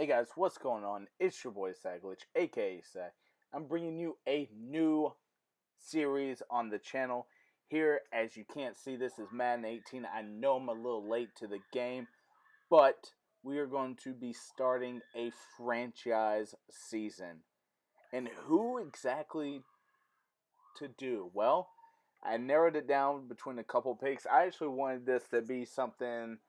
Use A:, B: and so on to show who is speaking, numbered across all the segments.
A: Hey guys, what's going on? It's your boy Saglitch, aka Sag. I'm bringing you a new series on the channel. Here, as you can't see, this is Madden 18. I know I'm a little late to the game, but we are going to be starting a franchise season. And who exactly to do? Well, I narrowed it down between a couple picks. I actually wanted this to be something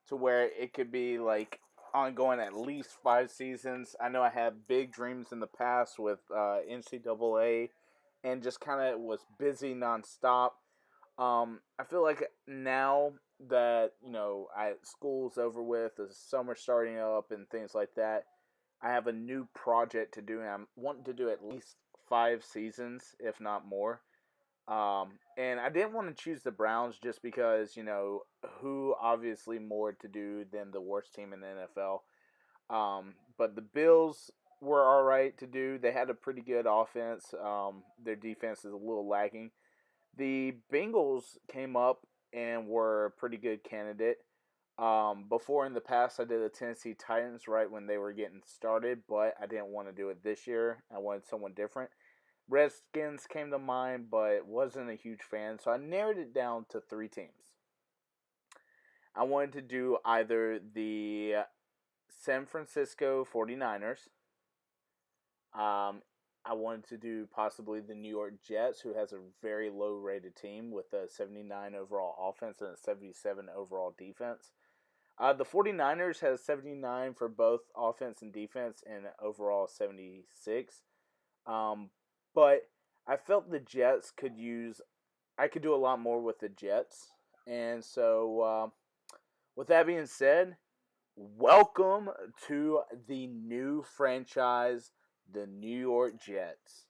A: to where it could be like ongoing at least 5 seasons. I know I had big dreams in the past with NCAA and just kind of was busy nonstop. I feel like now that school's over with, the summer starting up, and things like that, I have a new project to do, and I'm wanting to do at least 5 seasons, if not more. And I didn't want to choose the Browns just because, who obviously more to do than the worst team in the NFL. But the Bills were all right to do. They had a pretty good offense. Their defense is a little lagging. The Bengals came up and were a pretty good candidate. Before in the past, I did the Tennessee Titans right when they were getting started, but I didn't want to do it this year. I wanted someone different. Redskins came to mind, but wasn't a huge fan, so I narrowed it down to 3 teams. I wanted to do either the San Francisco 49ers. I wanted to do possibly the New York Jets, who has a very low-rated team with a 79 overall offense and a 77 overall defense. The 49ers has 79 for both offense and defense and overall 76. But I felt the Jets I could do a lot more with the Jets. And so, with that being said, welcome to the new franchise, the New York Jets.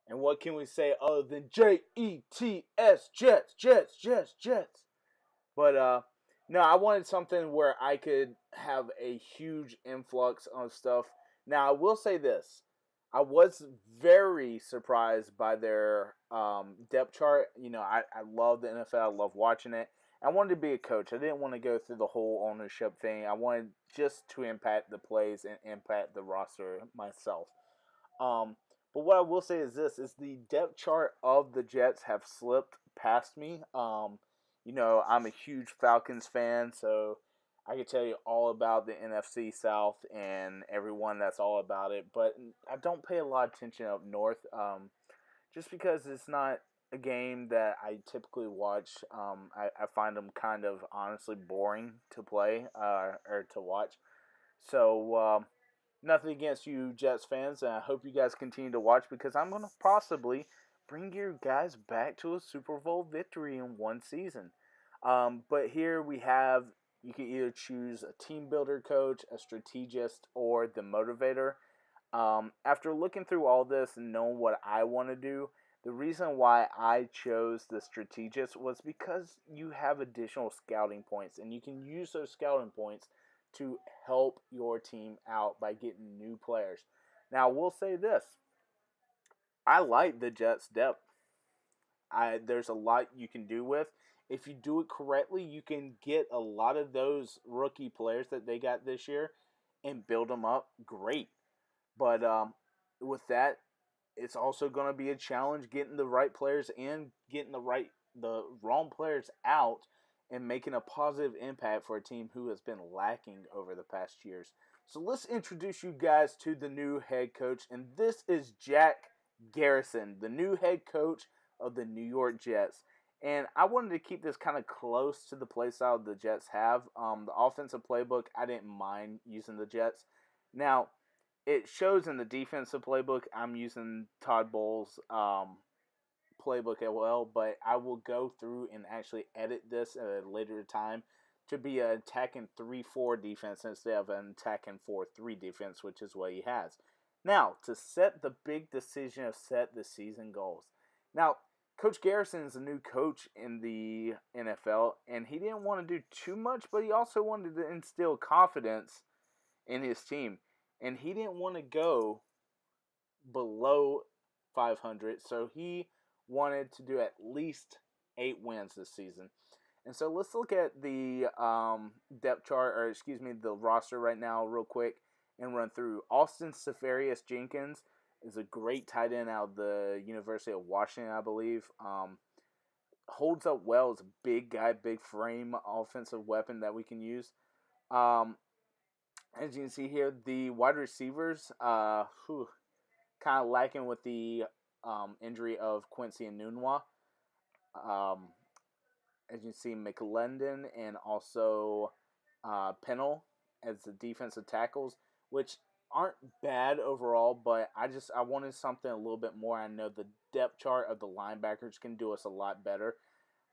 A: And what can we say other than Jets, Jets, Jets, Jets, Jets? But, no, I wanted something where I could have a huge influx of stuff. Now, I will say this. I was very surprised by their depth chart. I love the NFL. I love watching it. I wanted to be a coach. I didn't want to go through the whole ownership thing. I wanted just to impact the plays and impact the roster myself. But what I will say is this, is the depth chart of the Jets have slipped past me. I'm a huge Falcons fan, so I could tell you all about the NFC South and everyone that's all about it. But I don't pay a lot of attention up north, just because it's not a game that I typically watch. I find them kind of honestly boring to play or to watch. So nothing against you Jets fans, and I hope you guys continue to watch because I'm going to possibly bring you guys back to a Super Bowl victory in one season. But here we have, you can either choose a team builder coach, a strategist, or the motivator. After looking through all this and knowing what I want to do, the reason why I chose the strategist was because you have additional scouting points, and you can use those scouting points to help your team out by getting new players. Now, we'll say this. I like the Jets' depth. There's a lot you can do with. If you do it correctly, you can get a lot of those rookie players that they got this year and build them up great. But with that, it's also going to be a challenge getting the right players in, getting the wrong players out, and making a positive impact for a team who has been lacking over the past years. So let's introduce you guys to the new head coach, and this is Jack Garrison, the new head coach of the New York Jets. And I wanted to keep this kind of close to the play style the Jets have. The offensive playbook, I didn't mind using the Jets. Now, it shows in the defensive playbook I'm using Todd Bowles' playbook as well, but I will go through and actually edit this at a later time to be an attacking 3-4 defense instead of an attacking 4-3 defense, which is what he has. Now, to set the big decision of set the season goals. Now, Coach Garrison is a new coach in the NFL, and he didn't want to do too much, but he also wanted to instill confidence in his team. And he didn't want to go below 500, so he wanted to do at least 8 wins this season. And so let's look at the depth chart, or excuse me, the roster right now real quick. and run through. Austin Seferius Jenkins is a great tight end out of the University of Washington, I believe. Holds up well. Is a big guy, big frame offensive weapon that we can use. As you can see here, the wide receivers, kind of lacking with the injury of Quincy and Nunwa. As you can see, McLendon and also Pennell as the defensive tackles, which aren't bad overall, but I wanted something a little bit more. I know the depth chart of the linebackers can do us a lot better.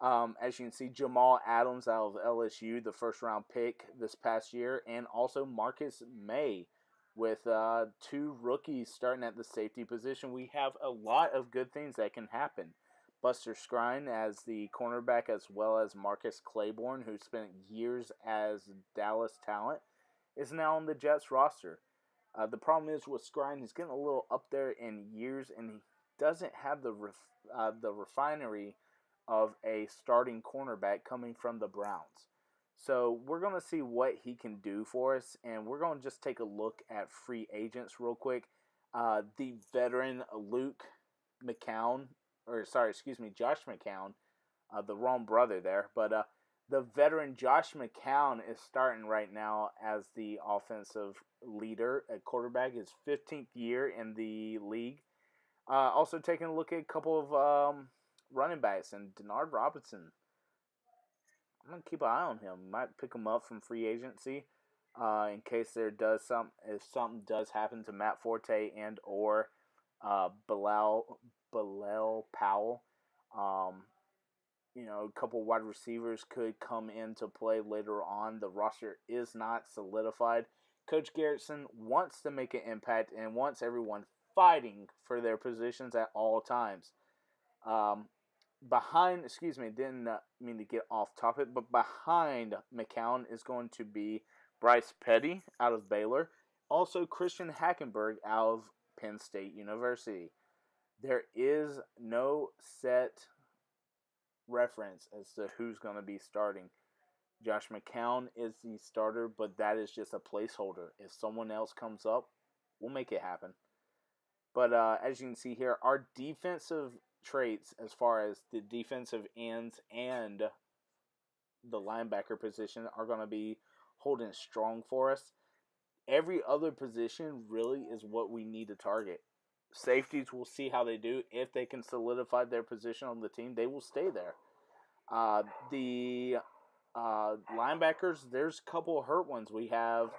A: As you can see, Jamal Adams out of LSU, the first round pick this past year, and also Marcus May with 2 rookies starting at the safety position. We have a lot of good things that can happen. Buster Skrine as the cornerback, as well as Marcus Claiborne, who spent years as Dallas talent, is now on the Jets roster. The problem is with Skrine, he's getting a little up there in years, and he doesn't have the refinery of a starting cornerback coming from the Browns. So we're going to see what he can do for us, and we're going to just take a look at free agents real quick. The veteran Luke McCown, Josh McCown, the wrong brother there, but the veteran Josh McCown is starting right now as the offensive leader at quarterback, his 15th year in the league. Also taking a look at a couple of running backs, and Denard Robinson. I'm gonna keep an eye on him. Might pick him up from free agency, in case if something does happen to Matt Forte and or Bilal Powell. A couple wide receivers could come into play later on. The roster is not solidified. Coach Garrison wants to make an impact and wants everyone fighting for their positions at all times. Didn't mean to get off topic, but behind McCown is going to be Bryce Petty out of Baylor. Also, Christian Hackenberg out of Penn State University. There is no set reference as to who's going to be starting. Josh McCown is the starter, but that is just a placeholder. If someone else comes up, we'll make it happen. But as you can see here, our defensive traits as far as the defensive ends and the linebacker position are going to be holding strong for us. Every other position really is what we need to target. Safeties, we'll see how they do. If they can solidify their position on the team, they will stay there. The linebackers, there's a couple of hurt ones. We have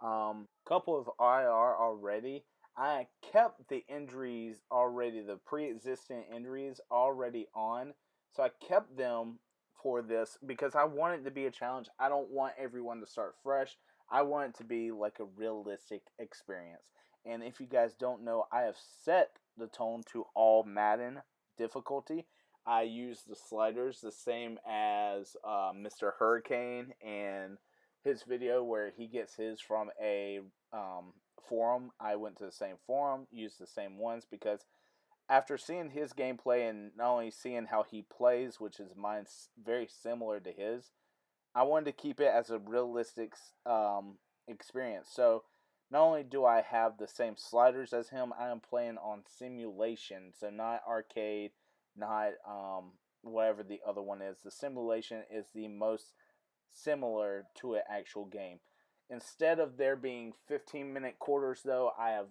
A: a couple of IR already. I kept the injuries already, the pre-existing injuries already on. So I kept them for this because I want it to be a challenge. I don't want everyone to start fresh. I want it to be like a realistic experience. And if you guys don't know, I have set the tone to all Madden difficulty. I use the sliders the same as Mr. Hurricane and his video where he gets his from a forum. I went to the same forum, used the same ones because after seeing his gameplay and not only seeing how he plays, which is mine's very similar to his, I wanted to keep it as a realistic experience. So not only do I have the same sliders as him, I am playing on simulation, so not arcade, not whatever the other one is. The simulation is the most similar to an actual game. Instead of there being 15-minute quarters, though, I have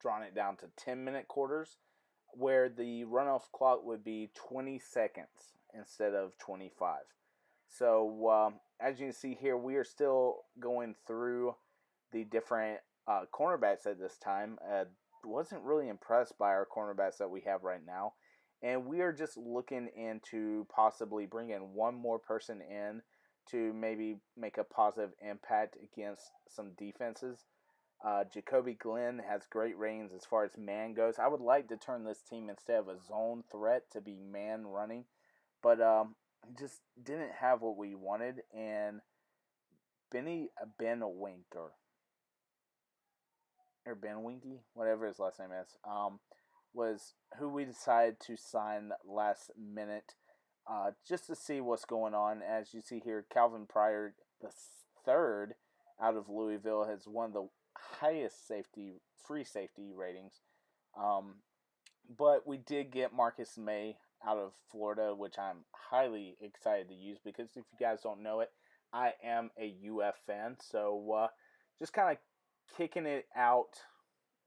A: drawn it down to 10-minute quarters, where the runoff clock would be 20 seconds instead of 25. So, as you can see here, we are still going through the different cornerbacks at this time. Wasn't really impressed by our cornerbacks that we have right now. And we are just looking into possibly bringing one more person in to maybe make a positive impact against some defenses. Jacoby Glenn has great reins as far as man goes. I would like to turn this team, instead of a zone threat, to be man running. But just didn't have what we wanted. And Ben Winker, or Ben Winky, whatever his last name is, was who we decided to sign last minute, just to see what's going on. As you see here, Calvin Pryor, the third out of Louisville, has one of the highest free safety ratings. Um, but we did get Marcus May out of Florida, which I'm highly excited to use because if you guys don't know it, I am a UF fan. So just kind of kicking it out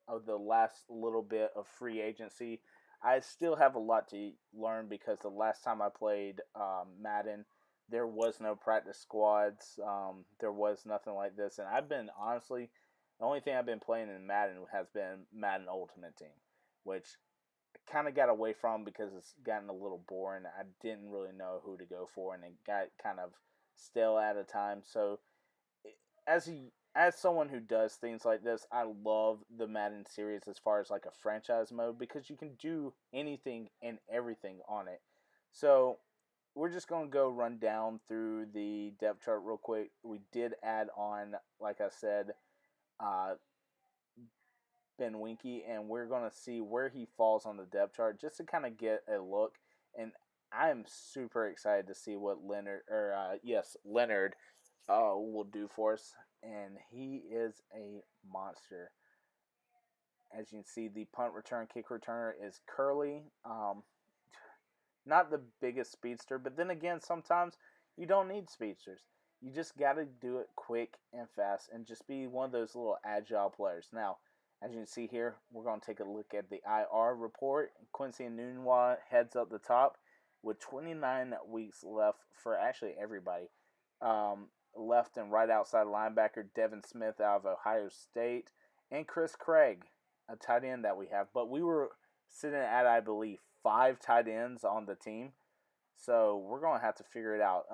A: of the last little bit of free agency. I still have a lot to learn because the last time I played Madden, there was no practice squads. There was nothing like this, and I've been honestly, the only thing I've been playing in Madden has been Madden Ultimate Team, which I kind of got away from because it's gotten a little boring. I didn't really know who to go for, and it got kind of stale at a time. So as someone who does things like this, I love the Madden series as far as like a franchise mode because you can do anything and everything on it. So we're just gonna go run down through the depth chart real quick. We did add on, like I said, uh, Ben Winky, and we're gonna see where he falls on the depth chart just to kind of get a look. And I am super excited to see what Leonard will do for us, and he is a monster. As you can see, the punt return, kick returner is Curly. Not the biggest speedster, but then again, sometimes you don't need speedsters. You just got to do it quick and fast and just be one of those little agile players. Now, as you can see here, we're going to take a look at the IR report. Quincy Enunwa heads up the top with 29 weeks left for actually everybody. Left and right outside linebacker Devin Smith out of Ohio State, and Chris Craig, a tight end that we have. But we were sitting at, I believe, 5 tight ends on the team, so we're going to have to figure it out.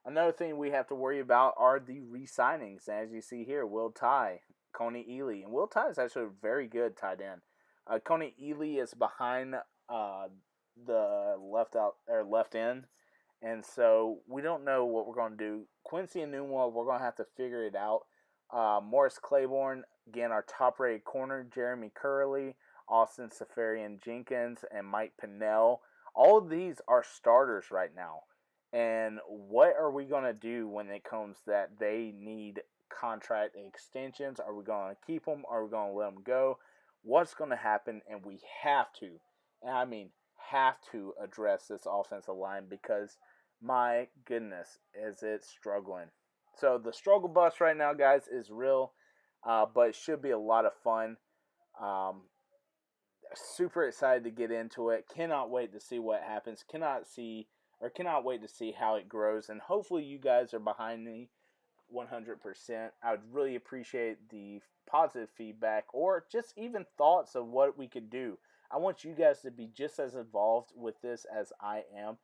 A: Another thing we have to worry about are the re-signings. As you see here, Will Tye, Coney Ely, and Will Tye is actually a very good tight end. Coney Ely is behind the left end, and so we don't know what we're going to do. Quincy Enunwa, we're going to have to figure it out. Morris Claiborne, again, our top-rated corner. Jeremy Curley, Austin Safarian Jenkins, and Mike Pinnell. All of these are starters right now. And what are we going to do when it comes that they need contract extensions? Are we going to keep them? Are we going to let them go? What's going to happen? And we have to, and I mean have to address this offensive line because my goodness, is it struggling. So the struggle bus right now, guys, is real, but it should be a lot of fun. Um, Super excited to get into it. Cannot wait to see what happens. Cannot wait to see how it grows. And hopefully you guys are behind me 100%. I would really appreciate the positive feedback or just even thoughts of what we could do. I want you guys to be just as involved with this as I am.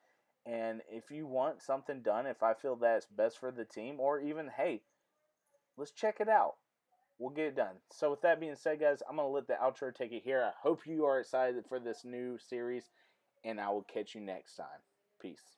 A: And if you want something done, if I feel that it's best for the team, or even, hey, let's check it out, we'll get it done. So with that being said, guys, I'm going to let the outro take it here. I hope you are excited for this new series, and I will catch you next time. Peace.